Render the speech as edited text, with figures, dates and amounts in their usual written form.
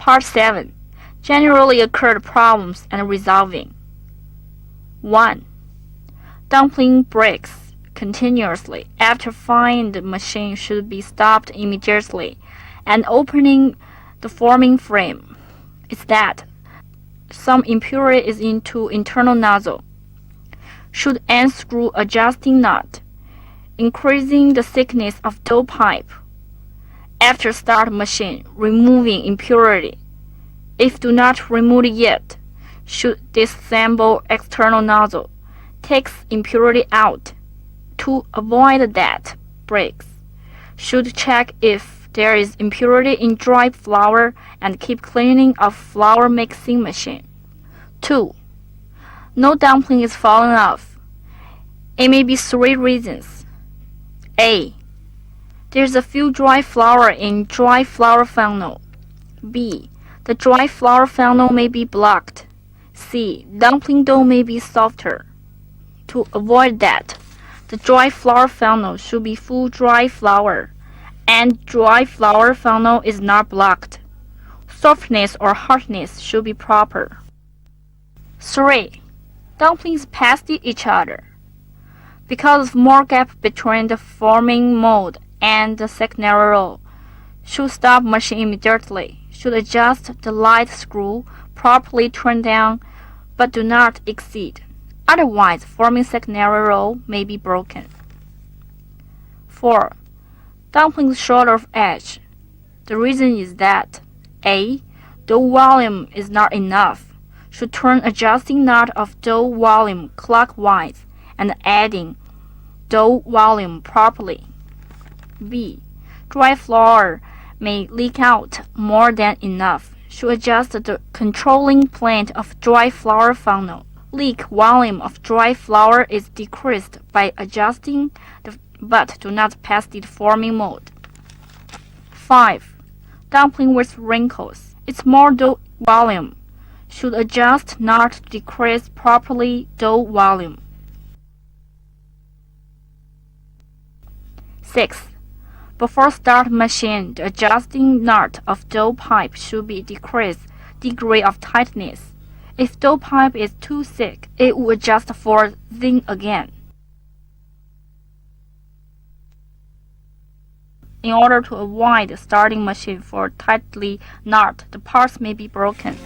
Part 7. Generally occurred problems and resolving. 1. Dumpling breaks continuously. After firing, the machine should be stopped immediately and opening the forming frame. Is that some impurity is into internal nozzle. Should unscrew adjusting nut, increasing the thickness of dough pipe. After start machine, removing impurity. If do not remove it yet, should disassemble external nozzle, takes impurity out. To avoid that breaks, should check if there is impurity in dry flour and keep cleaning of flour mixing machine. 2. No dumpling is falling off. It may be 3 reasons. A. There's a few dry flour in dry flour funnel. B. The dry flour funnel may be blocked. C. Dumpling dough may be softer. To avoid that, the dry flour funnel should be full dry flour, and dry flour funnel is not blocked. Softness or hardness should be proper. 3. Dumplings past each other. Because of more gap between the forming mold and the secondary roll, should stop machine immediately. Should adjust the light screw, properly turn down, but do not exceed. Otherwise, forming secondary roll may be broken. 4. Dumplings short of edge. The reason is that A. Dough volume is not enough. Should turn adjusting nut of dough volume clockwise and adding dough volume properly. B. Dry flour may leak out more than enough. Should adjust the controlling plant of dry flour funnel. Leak volume of dry flour is decreased by adjusting but do not pass the forming mold. 5. Dumpling with wrinkles. It's more dough volume. Should adjust not to decrease properly dough volume. 6. Before start machine, the adjusting nut of dough pipe should be decreased degree of tightness. If dough pipe is too thick, it will adjust for thin again. In order to avoid starting machine for tightly knot, the parts may be broken.